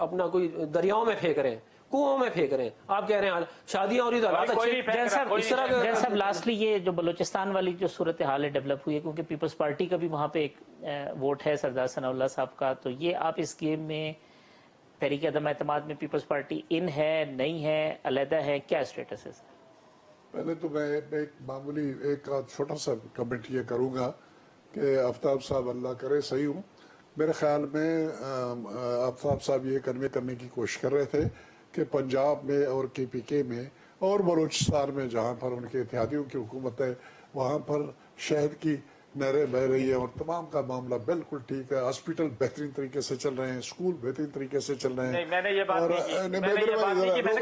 अपना कोई दरियाओं में फेंक रहे हैं, कुओं में फेंक रहे हैं। आप कह रहे हैं शादियां हो रही तो हालात अच्छे। जैन साहब लास्टली ये जो बलूचिस्तान वाली जो सूरत हाल है डेवलप हुई है, क्योंकि पीपल्स पार्टी का भी वहाँ पे एक वोट है सरदार सनाउल्लाह साहब का, तो ये आप इस गेम में तहरीक अदम एतमाद में पीपल्स पार्टी इन है, नहीं है, अलहदा है, क्या स्टेटस है? पहले तो मैं एक मामूली एक छोटा सा कमेंट ये करूँगा कि आफ्ताब साहब अल्लाह करे सही हूँ, मेरे ख्याल में आफ्ताब साहब ये कन्वे करने की कोशिश कर रहे थे कि पंजाब में और KPK में और बलूचिस्तान में जहाँ पर उनके इत्तेहादियों की हुकूमत है वहाँ पर शहद की नहरें बह रही है और तमाम का मामला बिल्कुल ठीक है। हॉस्पिटल बेहतरीन तरीके से चल रहे हैं, स्कूल बेहतरीन तरीके से चल रहे हैं। मैंने ये बात नहीं की, बेहतर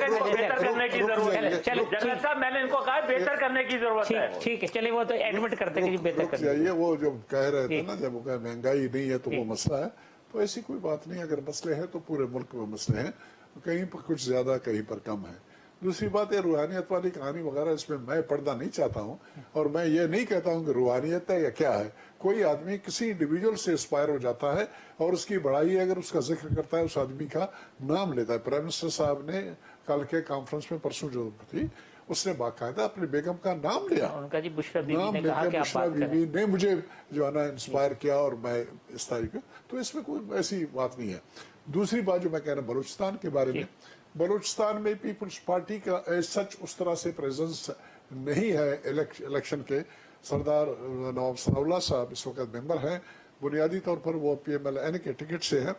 करने की जरूरत है। जनरल साहब मैंने इनको कहा बेहतर करने की जरूरत है। ठीक है, चलिए वो तो एडमिट करते हैं कि बेहतर करना चाहिए। वो जो कह रहे थे ना, जब वो कहे महंगाई नहीं है तो वो मसला है, तो ऐसी कोई बात नहीं। अगर मसले हैं तो पूरे मुल्क में मसले हैं, कहीं पर कुछ ज्यादा कहीं पर कम है। दूसरी बात है रूहानियत वाली कहानी वगैरह, इसमें मैं पर्दा नहीं चाहता हूँ और मैं ये नहीं कहता हूँ कि रूहानियत है या क्या है। कोई आदमी किसी इंडिविजुअल से इंस्पायर हो जाता है और उसकी बड़ाई अगर उसका जिक्र करता है, उस आदमी का नाम लेता है। प्राइम मिनिस्टर साहब ने कल के कॉन्फ्रेंस में परसों जो थी उसने बाकायदा अपनी बेगम का नाम लिया, उनका जी बुशरा बीबी ने कहा कि आप बुशरा बीबी ने मुझे जो है ना इंस्पायर किया और मैं इस तारीख में, तो इसमें कोई ऐसी बात नहीं है। दूसरी बात जो मैं कह रहा हूँ बलूचिस्तान के बारे में, बलूचिस्तान में पीपल्स पार्टी का सच उस तरह से प्रेजेंस नहीं है इलेक्शन के। सरदार नवाब सनाउल्लाह साहब इस वक्त मेंबर हैं, बुनियादी तौर पर वो PMLN के टिकट से हैं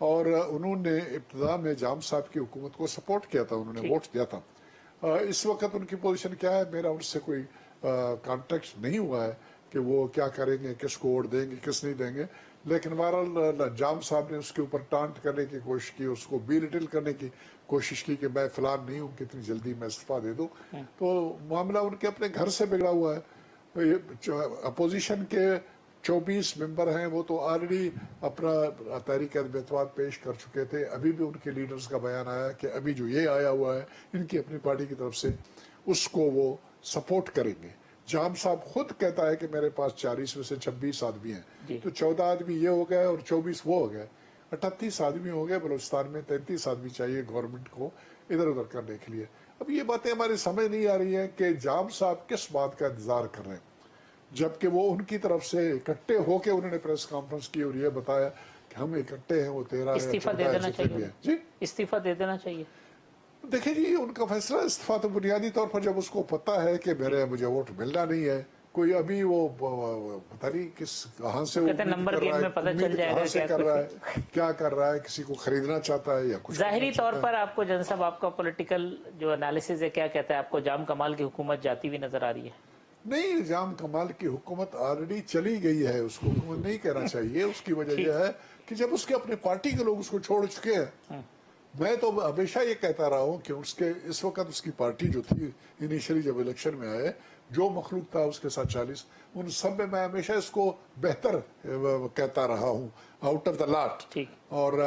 और उन्होंने इब्तिदा में जाम साहब की हुकूमत को सपोर्ट किया था, उन्होंने वोट दिया था। इस वक्त उनकी पोजीशन क्या है, मेरा उनसे कोई कॉन्टेक्ट नहीं हुआ है कि वो क्या करेंगे, किसको वोट देंगे, किस नहीं देंगे। लेकिन बहरहाल जाम साहब ने उसके ऊपर टांट करने की कोशिश की, उसको बिलिटिल करने की कोशिश की कि मैं फिलहाल नहीं हूँ, कितनी जल्दी मैं इस्तीफा दे दूँ। तो मामला उनके अपने घर से बिगड़ा हुआ है। अपोजिशन के 24 मेंबर हैं, वो तो ऑलरेडी अपना तहरीक अदम पेश कर चुके थे। अभी भी उनके लीडर्स का बयान आया कि अभी जो ये आया हुआ है इनकी अपनी पार्टी की तरफ से, उसको वो सपोर्ट करेंगे। जाम साहब खुद कहता है कि मेरे पास 40 में से 26 आदमी हैं, तो 14 आदमी ये हो गए और 24 वो हो गए, 38 आदमी हो गए। बलूचिस्तान में 33 आदमी चाहिए गवर्नमेंट को इधर उधर करने के लिए। अब ये बातें हमारी समझ नहीं आ रही है कि जाम साहब किस बात का इंतजार कर रहे हैं, जबकि वो उनकी तरफ से इकट्ठे होके उन्होंने प्रेस कॉन्फ्रेंस की और ये बताया कि हम इकट्ठे हैं, वो 13 इस्तीफा दे देना चाहिए जी, इस्तीफा दे देना चाहिए। देखिए जी, उनका फैसला इस्तीफा तो बुनियादी तौर पर जब उसको पता है कि मुझे वोट मिलना नहीं है, कोई अभी वो पता नहीं कहाँ से कहते हैं नंबर गेम में पता चल जाएगा कहाँ से कर रहा है, क्या कर रहा है, किसी को खरीदना चाहता है या कुछ जाहिरी तौर पर आपको जन साहब, आपका पॉलिटिकल जो एनालिसिस है क्या कहता है, आपको जाम कमाल की हुकूमत जाती हुई नजर आ रही है? नहीं, जाम कमाल की हुकूमत ऑलरेडी चली गई है, उसको हुकूमत नहीं कहना चाहिए। उसकी वजह यह है कि जब उसके अपने पार्टी के लोग उसको छोड़ चुके हैं। मैं तो हमेशा ये कहता रहा हूँ कि उसके इस वक्त उसकी पार्टी जो थी इनिशियली जब इलेक्शन में आए, जो मखलूक था उसके साथ 40, उन सब में मैं हमेशा इसको बेहतर कहता रहा हूँ, आउट ऑफ द लॉट। और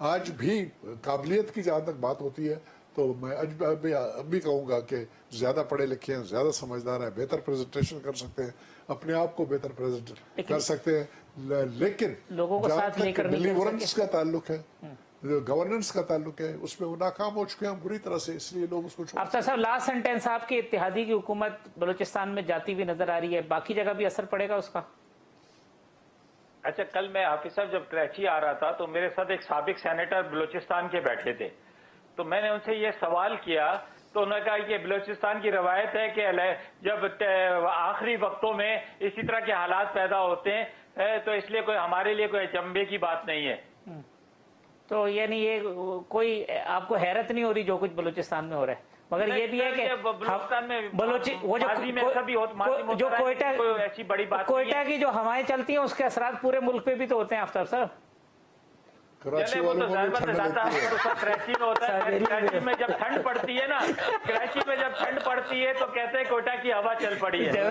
आज भी काबिलियत की जहाँ तक बात होती है तो मैं अब भी कहूँगा कि ज्यादा पढ़े लिखे हैं, ज्यादा समझदार हैं, बेहतर प्रेजेंटेशन कर सकते हैं, अपने आप को बेहतर प्रेजेंट कर सकते हैं। लेकिन लोगों को साथ लेकर डिलीवरेंस का ताल्लुक है, गवर्नेंस का ताल्लुक है, उसमें वो नाकाम हो चुके हैं बुरी तरह से, इसलिए लोग उसको छोड़। आफ्ताब साहब, लास्ट सेंटेंस, आपकी इत्तेहादी की हुकूमत बलूचिस्तान में जाती हुई नजर आ रही है, बाकी जगह भी असर पड़ेगा उसका? अच्छा, कल मैं हाफिज साहब जब कराची आ रहा था तो मेरे साथ एक साबिक सेनेटर बलूचिस्तान के बैठे थे, तो मैंने उनसे ये सवाल किया तो उन्होंने कहा कि बलूचिस्तान की रवायत है कि जब आखिरी वक्तों में इसी तरह के हालात पैदा होते हैं तो इसलिए कोई हमारे लिए कोई अचंभे की बात नहीं है। तो यानी ये कोई आपको हैरत नहीं हो रही जो कुछ बलूचिस्तान में हो रहा है? मगर ये भी है कि बलूचिस्तान में वो जो ऐसी बड़ी बात कोयटा की जो हवाएं चलती हैं उसके असरात पूरे मुल्क पे भी तो होते हैं आफ्ताब साहब। कराची वो तो वालों को भी ठंड जाता लगती है। है, कराची में होता है, कराची में जब ठंड पड़ती है ना, कराची में जब ठंड पड़ती है तो कहते हैं कोयटा की हवा चल पड़ी है।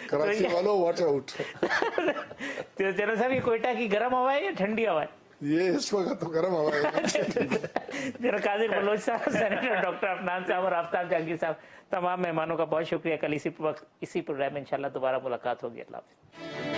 कराची वालों वॉच आउट। तो जनरल साहब, ये कोयटा की गर्म हवा है या ठंडी हवा है? ये इस वक्त तो गर्म हवा है। जनरल कादिर बलोच साहब, सेनेटर डॉक्टर अफनान साहब और आफ्ताब जहांगीर साहब, तमाम मेहमानों का बहुत शुक्रिया। कल इसी प्रोग्राम में इंशाल्लाह दोबारा मुलाकात होगी। अल्लाह हाफिज़।